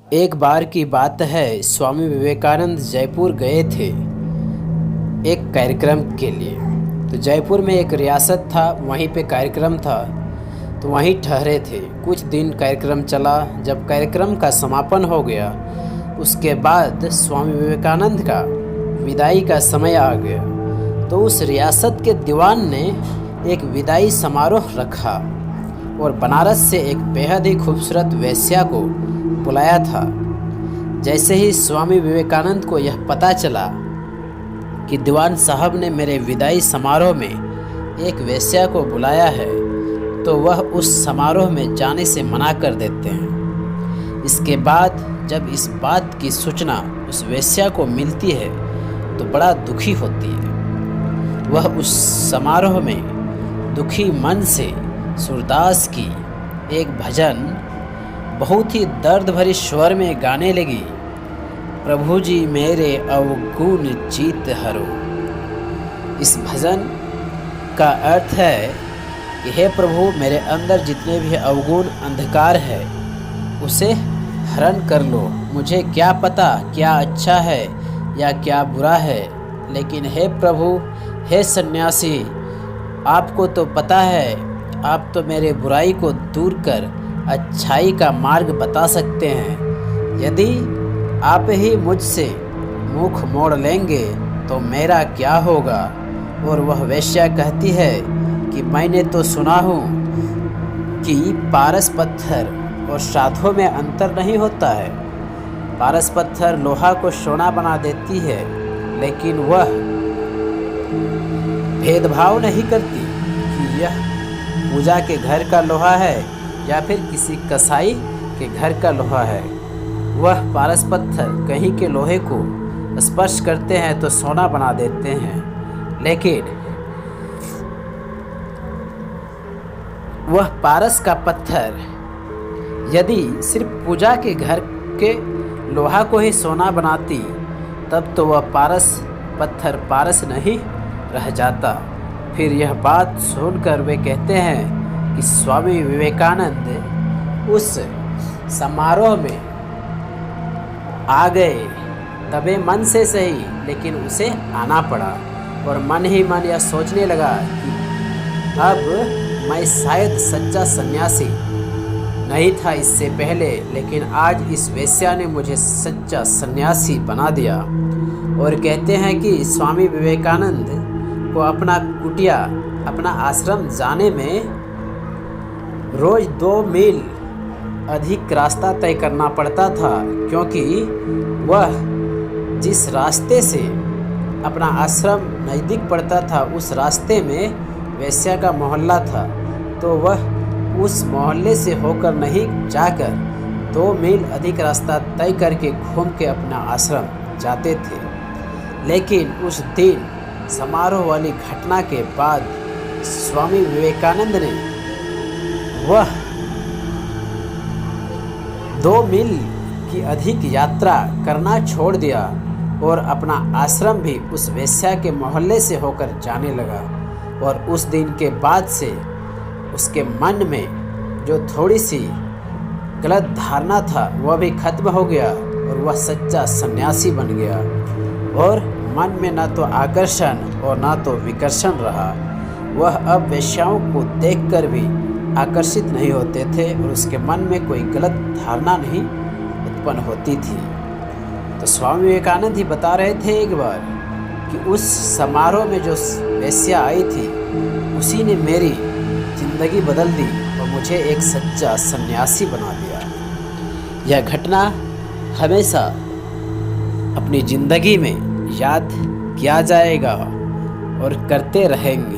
एक बार की बात है, स्वामी विवेकानंद जयपुर गए थे एक कार्यक्रम के लिए। तो जयपुर में एक रियासत था, वहीं पे कार्यक्रम था, तो वहीं ठहरे थे। कुछ दिन कार्यक्रम चला। जब कार्यक्रम का समापन हो गया, उसके बाद स्वामी विवेकानंद का विदाई का समय आ गया। तो उस रियासत के दीवान ने एक विदाई समारोह रखा और बनारस से एक बेहद ही खूबसूरत वेश्या को बुलाया था। जैसे ही स्वामी विवेकानंद को यह पता चला कि दीवान साहब ने मेरे विदाई समारोह में एक वेश्या को बुलाया है, तो वह उस समारोह में जाने से मना कर देते हैं। इसके बाद जब इस बात की सूचना उस वेश्या को मिलती है तो बड़ा दुखी होती है। वह उस समारोह में दुखी मन से सूरदास की एक भजन बहुत ही दर्द भरे स्वर में गाने लगी। प्रभु जी मेरे अवगुण जीत हरो। इस भजन का अर्थ है कि हे प्रभु, मेरे अंदर जितने भी अवगुण अंधकार है उसे हरण कर लो। मुझे क्या पता क्या अच्छा है या क्या बुरा है, लेकिन हे प्रभु, हे सन्यासी, आपको तो पता है, आप तो मेरे बुराई को दूर कर अच्छाई का मार्ग बता सकते हैं। यदि आप ही मुझसे मुख मोड़ लेंगे तो मेरा क्या होगा। और वह वेश्या कहती है कि मैंने तो सुना हूँ कि पारस पत्थर और साधों में अंतर नहीं होता है। पारस पत्थर लोहा को सोना बना देती है, लेकिन वह भेदभाव नहीं करती कि यह पूजा के घर का लोहा है या फिर किसी कसाई के घर का लोहा है। वह पारस पत्थर कहीं के लोहे को स्पर्श करते हैं तो सोना बना देते हैं, लेकिन वह पारस का पत्थर यदि सिर्फ पूजा के घर के लोहा को ही सोना बनाती, तब तो वह पारस पत्थर पारस नहीं रह जाता। फिर यह बात सुनकर वे कहते हैं कि स्वामी विवेकानंद उस समारोह में आ गए, तबे मन से सही, लेकिन उसे आना पड़ा। और मन ही मन यह सोचने लगा कि अब मैं शायद सच्चा सन्यासी नहीं था इससे पहले, लेकिन आज इस वेश्या ने मुझे सच्चा सन्यासी बना दिया। और कहते हैं कि स्वामी विवेकानंद को अपना कुटिया, अपना आश्रम जाने में रोज 2 मील अधिक रास्ता तय करना पड़ता था, क्योंकि वह जिस रास्ते से अपना आश्रम नज़दीक पड़ता था उस रास्ते में वेश्या का मोहल्ला था। तो वह उस मोहल्ले से होकर नहीं जाकर 2 मील अधिक रास्ता तय करके घूम के अपना आश्रम जाते थे। लेकिन उस दिन समारोह वाली घटना के बाद स्वामी विवेकानंद ने वह 2 मील की अधिक यात्रा करना छोड़ दिया और अपना आश्रम भी उस वेश्या के मोहल्ले से होकर जाने लगा। और उस दिन के बाद से उसके मन में जो थोड़ी सी गलत धारणा था वह भी खत्म हो गया और वह सच्चा सन्यासी बन गया। और मन में न तो आकर्षण और न तो विकर्षण रहा। वह अब वेश्याओं को देखकर भी आकर्षित नहीं होते थे और उसके मन में कोई गलत धारणा नहीं उत्पन्न होती थी। तो स्वामी विवेकानंद ही बता रहे थे एक बार कि उस समारोह में जो वेश्या आई थी उसी ने मेरी ज़िंदगी बदल दी और मुझे एक सच्चा सन्यासी बना दिया। यह घटना हमेशा अपनी ज़िंदगी में याद किया जाएगा और करते रहेंगे।